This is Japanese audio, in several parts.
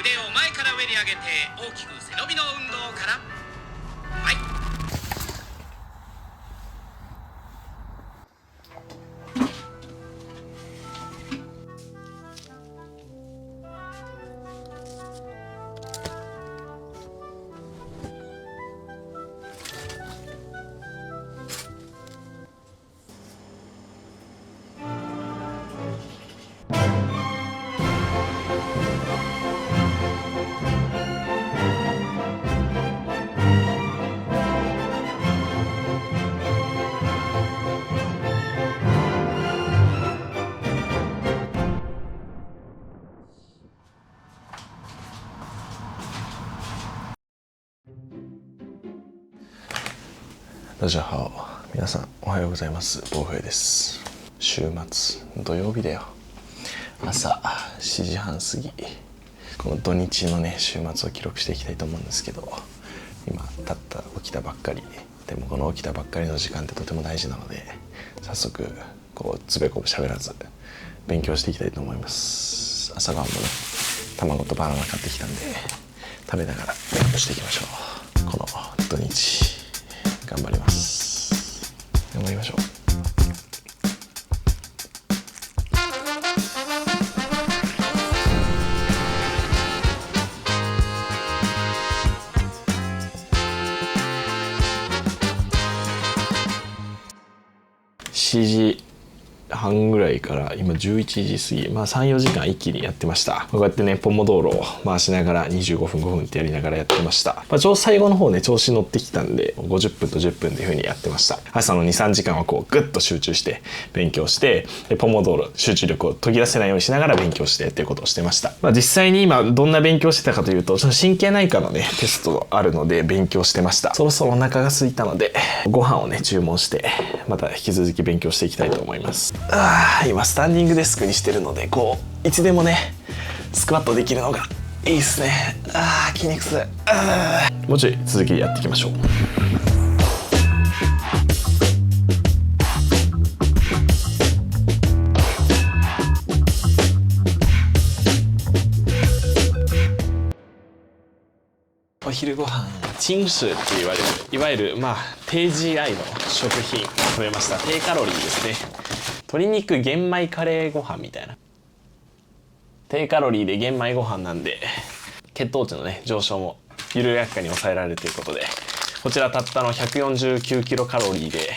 腕を前から上に上げて大きく背伸びの運動から。はい。大家好、皆さんおはようございます。ボウフエです。週末土曜日だよ。朝7時半過ぎ、この土日のね週末を記録していきたいと思うんですけど、今起きたばっかりでもこの起きたばっかりの時間ってとても大事なので、早速こうつべこべ喋らず勉強していきたいと思います。朝ごはんもね卵とバナナ買ってきたんで食べながら勉強していきましょう。この土日頑張ります。頑張りましょう。7時半ぐらいから今11時過ぎ、3、4時間一気にやってました。こうやってねポモ道路を回しながら25分5分ってやりながらやってました。最後の方ね調子乗ってきたんで50分と10分っていう風にやってました。朝の 2、3時間はこうグッと集中して勉強して、でポモ道路集中力を途切らせないようにしながら勉強してっていうことをしてました。実際に今どんな勉強してたかというと、神経内科のねテストあるので勉強してました。そろそろお腹が空いたのでご飯をね注文してまた引き続き勉強していきたいと思います。今スタンディングデスクにしてるのでこういつでもねスクワットできるのがいいですね。筋肉痛。もうちょい続きでやっていきましょう。お昼ご飯チンスって言われるいわゆる低 GI の食品を食べました。低カロリーですね。鶏肉玄米カレーご飯みたいな低カロリーで玄米ご飯なんで、血糖値のね上昇も緩やかに抑えられるということで、こちらたったの149キロカロリーで、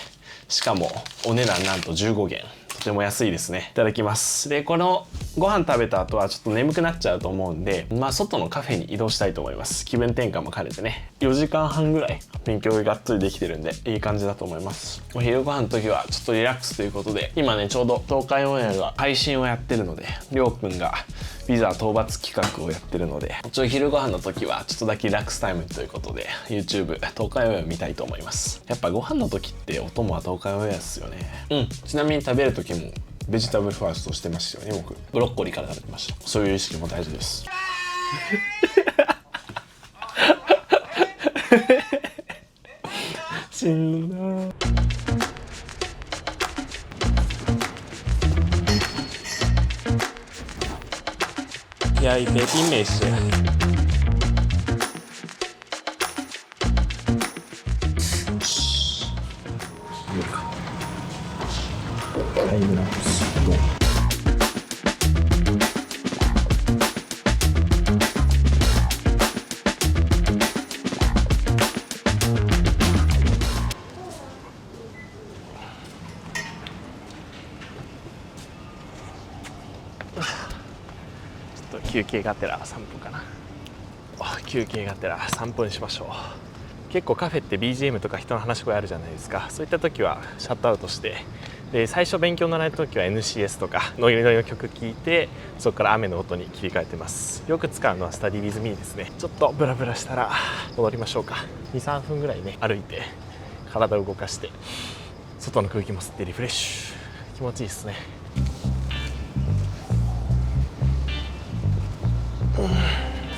しかもお値段なんと15元、とても安いですね。いただきます。でこのご飯食べた後はちょっと眠くなっちゃうと思うんで、外のカフェに移動したいと思います。気分転換も兼ねてね。4時間半ぐらい勉強がっつりできてるんでいい感じだと思います。お昼ご飯の時はちょっとリラックスということで、今ねちょうど東海オンエアが配信をやってるので、りょうくんがビザ討伐企画をやってるので、昼ご飯の時はちょっとだけリラックスタイムということで YouTube 東海オンエアを見たいと思います。やっぱご飯の時ってお供は東海オンエアですよね。ちなみに食べる時もベジタブルファーストしてましたよね。僕ブロッコリーから食べてました。そういう意識も大事です。しんどいな。Ja, ich werde ihn messen. Timelapse. Go. 休憩がてら3分かな。休憩がてら3分しましょう。結構カフェって BGM とか人の話し声あるじゃないですか。そういった時はシャットアウトして、で最初勉強習えた時は NCS とかノリノリの曲聴いて、そこから雨の音に切り替えてます。よく使うのはスタディウィズミーですね。ちょっとブラブラしたら戻りましょうか。 2、3 分ぐらいね歩いて体を動かして外の空気も吸ってリフレッシュ。気持ちいいですね。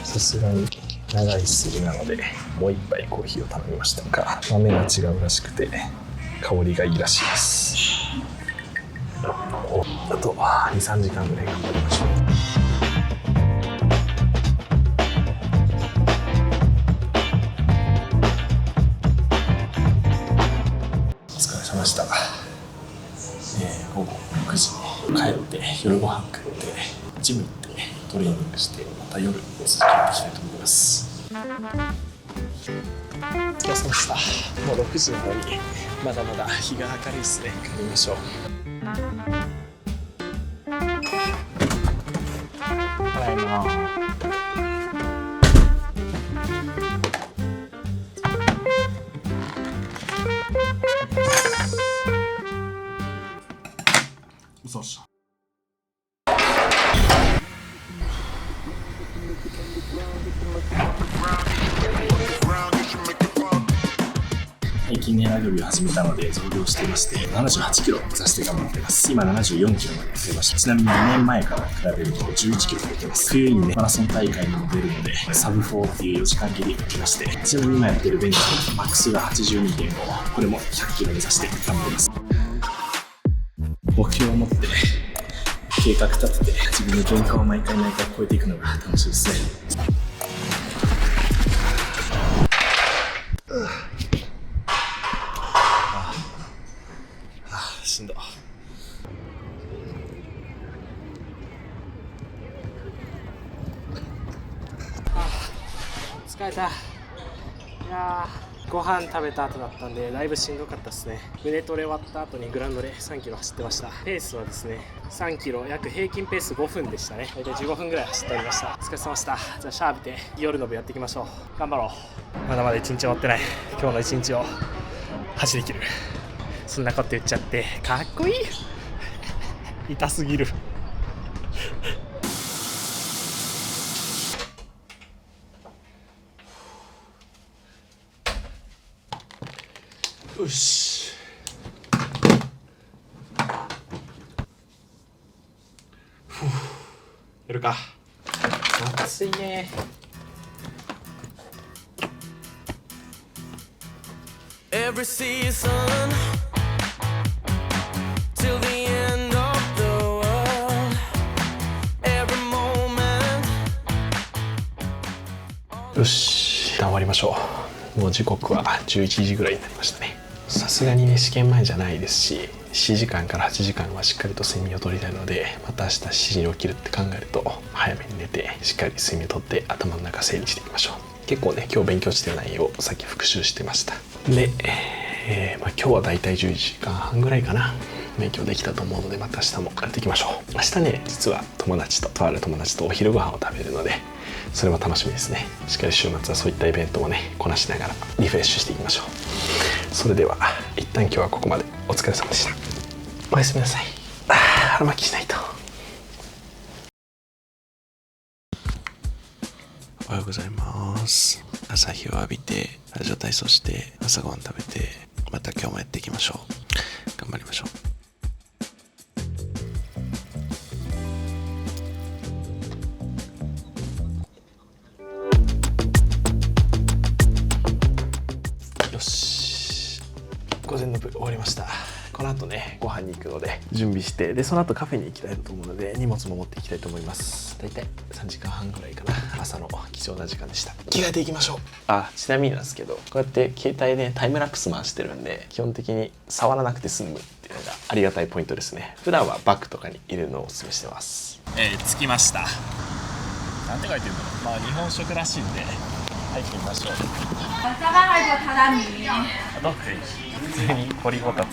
さすがに長いすぎなのでもう一杯コーヒーを頼みましたが、豆が違うらしくて香りがいいらしいです。あと 2、3 時間ぐらい頑張りましょう。て夜ご飯食ってジム行ってトレーニングしてまた夜続けていきたいと思います。お疲れ様でした。もう6時なのにまだまだ日が明るいですね。帰りましょう。ただいま。そうした。最近ね、ラグビーを始めたので増量していまして、78キロを目指して頑張ってます。今74キロまで増えました。ちなみに2年前から比べると11キロ増えてます。冬にね、マラソン大会にも出るので、サブ4っていう4時間切りをきまして、ちなみに今やってるベンチのマックスが 82.5、これも100キロ目指して頑張ります。目標を持って計画立てて自分の限界を毎回超えていくのが楽しいですね。しんど。疲れた。いやご飯食べた後だったんでだいぶしんどかったですね。胸トレ終わった後にグラウンドで3キロ走ってました。ペースはですね3キロ約平均ペース5分でしたね。大体15分ぐらい走っておりました。お疲れ様でした。じゃあシャー浴びて夜の部やっていきましょう。頑張ろう。まだまだ1日終わってない。今日の1日を走り切る。そんなこと言っちゃってかっこいい。痛すぎる。よし。やるか。暑いね。Every season till the end of the world, every moment. よし、終わりましょう。もう時刻は11時ぐらいになりましたね。さすがにね試験前じゃないですし、7時間から8時間はしっかりと睡眠をとりたいので、また明日7時に起きるって考えると早めに寝てしっかり睡眠をとって頭の中整理していきましょう。結構ね今日勉強してる内容をさっき復習してました。で、今日はだいたい11時間半ぐらいかな勉強できたと思うので、また明日もやっていきましょう。明日ね実はとある友達とお昼ご飯を食べるので、それも楽しみですね。しっかり週末はそういったイベントをねこなしながらリフレッシュしていきましょう。それでは一旦今日はここまで。お疲れ様でした。おやすみなさい。腹巻きしないと。おはようございます。朝日を浴びてラジオ体操して朝ごはん食べて、また今日もやっていきましょう。頑張りましょう。よし、午前の部終わりました。この後ねご飯に行くので準備して、でその後カフェに行きたいと思うので荷物も持っていきたいと思います。だいたい3時間半ぐらいかな。朝の貴重な時間でした。着替えていきましょう。ちなみになんですけど、こうやって携帯でタイムラプス回してるんで、基本的に触らなくて済むっていうのがありがたいポイントですね。普段はバッグとかに入れるのをおすすめしてます。着きました。なんて書いてるの？日本食らしいんで入ってみましょう。普通に掘りごたつ。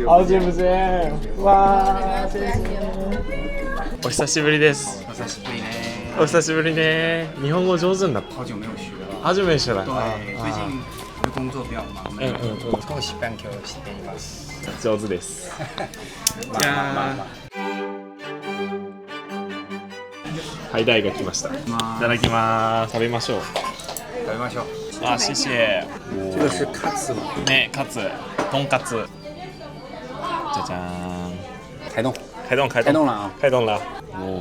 あ、全部全部。わー、お久しぶりです。お久しぶりね。お久しぶりね。日本語上手になった。好久没有学了。好久没学了。对，最近的工作比较忙，少し勉強しています。上手です。まあまあまあ。ハイダイが来ました。いただきます。食べましょう。食べましょう。谢谢。这个是カツ吗？ね、カツ、とんかつ。じゃじゃーん。开动。开动了啊！开动了。哦，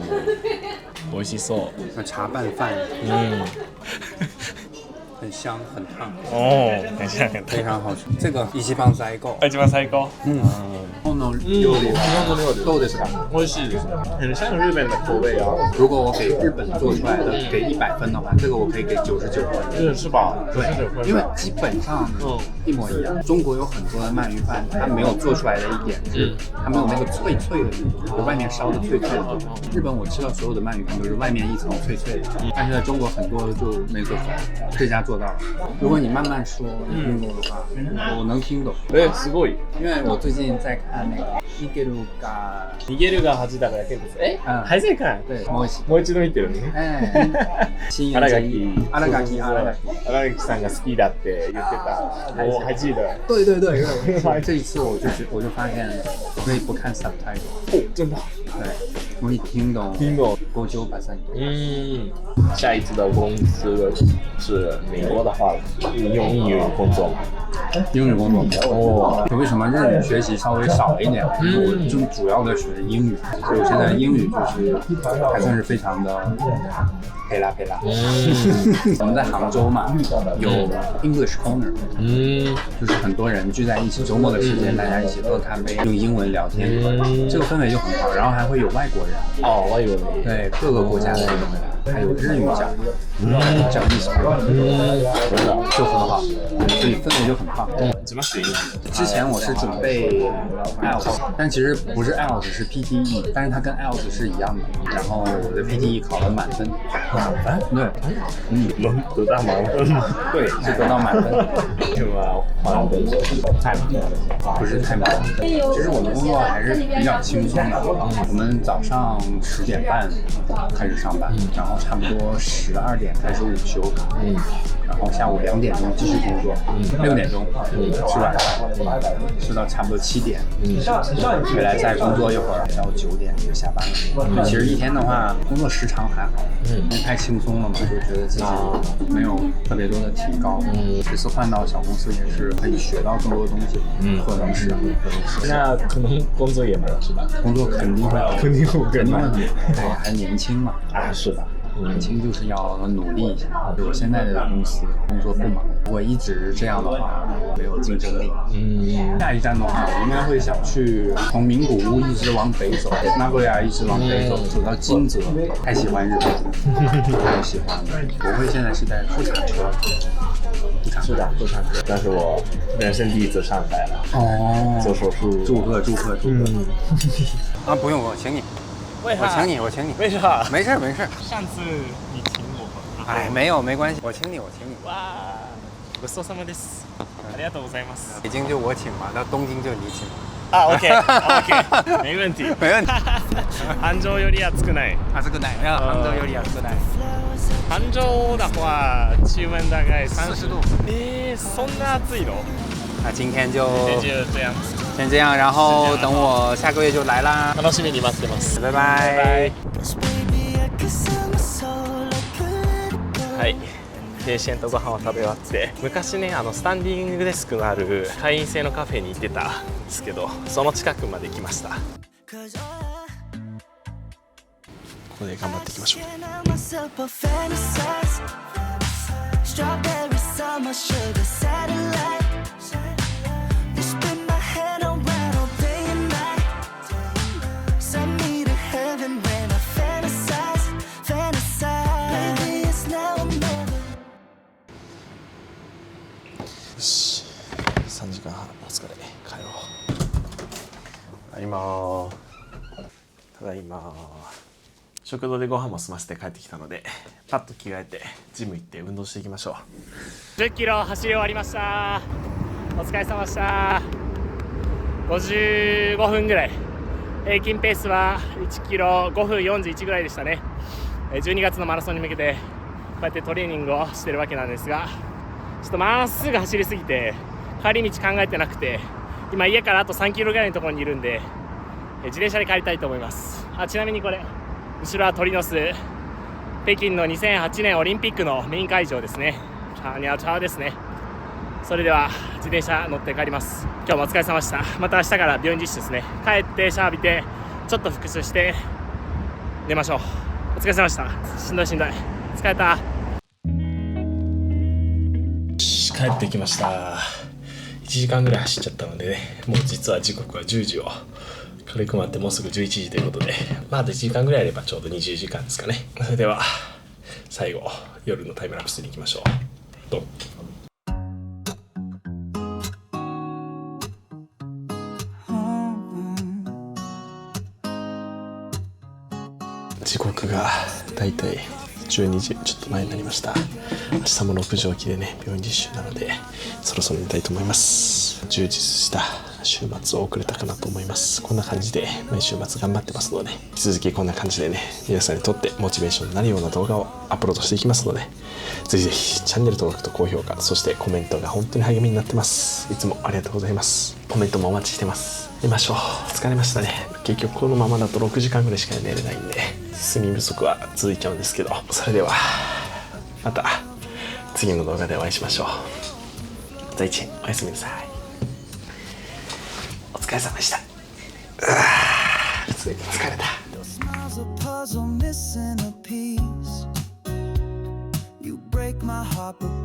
美味しそう。茶拌饭。很香，很烫。哦，很香，非常好吃。这个一番最高。一番最高。本の料理はどうですか？美味しいです。很像日本的口味啊。如果我给日本做出来的给100分的话，这个我可以给99分。是吧？对，因为基本上一模一样。中国有很多的鳗鱼饭，它没有做出来的一点是它没有那个脆脆的，就外面烧的脆脆的。日本我吃到所有的鳗鱼饭都是外面一层脆脆的，但是在中国很多就没做出来，这家做到了。如果你慢慢说英文的话，我能听懂。すごい。因为我最近在看那个逃げるが逃げるが恥だから結構还在看。对，もう一度見てるね。新新垣さんが好きだって言ってた。我还记得。对，这一次我就发现我可以不看 subtitle。哦，真的。对，我一听懂50%。下一次的公司是美国的话，用英语工作吗？英语工作哦，为什么日语学习稍微少一点？因为我就主要的学英语，所以我现在英语就是还算是非常的佩拉。我们在杭州嘛，有 English Corner，就是很多人聚在一起，周末的时间大家一起喝咖啡，用英文聊天，这个氛围就很好。然后还会有外国人，外国人，对，各个国家的人都会来，还有日语讲意思，就很好，所以氛围就很棒。之前我是准备 IELTS， 但其实不是 IELTS， 是 PTE， 但是它跟 IELTS 是一样的。然后我的 PTE 考了满分。对，得到满分。对，是得到满分。是吗？太忙了，不是太忙。其实我们工作还是比较轻松的。我们早上10点半开始上班，然后差不多12点开始午休，然后下午2点钟继续工作，6点钟吃晚饭，吃到差不多7点，回来再工作一会儿，到9点就下班了。其实一天的话，工作时长还好，因为太轻松了嘛，就觉得自己没有特别多的提高。这次换到小公司也是可以学到更多东西，可能是。那可能工作也忙是吧？工作肯定会更忙，对，还年轻嘛。是的。年轻就是要努力一下。我现在的公司工作不忙，如果一直这样的话，没有竞争力。下一站的话，我应该会想去从名古屋一直往北走，名古屋一直往北走，走到金泽。太喜欢日本，太喜欢了。我会现在是在妇产科。是的，妇产科。但是我人生第一次上台了。做手术。祝贺。不用，我请你。我请你。为啥？没事。上次你请我。没关系，我请你。哇，ごちそうさまです。ありがとうございます。北京就我请嘛，到东京就你请。OK，没问题。杭州より暑くない。杭州より暑くない。杭州的话，气温大概30度。そんな暑いの？那今天就这样子。先这样，然后等我下个月就来啦。楽しみに待ってます。拜拜。はい。ペーシェントご飯を食べ終わって、昔ねスタンディングデスクのある会員制のカフェに行ってたんですけど、その近くまで来ました。ここで頑張っていきましょう。3時間半お疲れ。帰ろう。ただいま。食堂でご飯も済ませて帰ってきたので、パッと着替えてジム行って運動していきましょう。10キロ走り終わりました。お疲れ様でした。55分ぐらい。平均ペースは1キロ5分41ぐらいでしたね。12月のマラソンに向けてこうやってトレーニングをしてるわけなんですが、ちょっとまっすぐ走りすぎて帰り道考えてなくて、今家からあと3キロぐらいのところにいるんで、自転車で帰りたいと思います。ちなみにこれ後ろは鳥の巣、北京の2008年オリンピックのメイン会場ですね。チャーニャチャーですね。それでは自転車乗って帰ります。今日もお疲れ様でした。また明日から病院実習ですね。帰ってシャワー浴びてちょっと復習して寝ましょう。お疲れ様でした。しんどい疲れた。帰ってきました。1時間ぐらい走っちゃったのでね、もう実は時刻は10時を軽く待って、もうすぐ11時ということで、まああと1時間ぐらいあればちょうど20時間ですかね。それでは最後夜のタイムラプスに行きましょう。ドン。時刻がだいたい12時ちょっと前になりました。明日も6時起きでね、病院実習なのでそろそろ寝たいと思います。充実した週末を送れたかなと思います。こんな感じで毎週末頑張ってますので、引き続きこんな感じでね、皆さんにとってモチベーションになるような動画をアップロードしていきますので、ぜひぜひチャンネル登録と高評価、そしてコメントが本当に励みになってます。いつもありがとうございます。コメントもお待ちしてます。寝ましょう。疲れましたね。結局このままだと6時間ぐらいしか寝れないんで睡眠不足は続いちゃうんですけど、それではまた次の動画でお会いしましょう。在地おやすみなさい。お疲れ様でした。普通に疲れた。You break my heart, but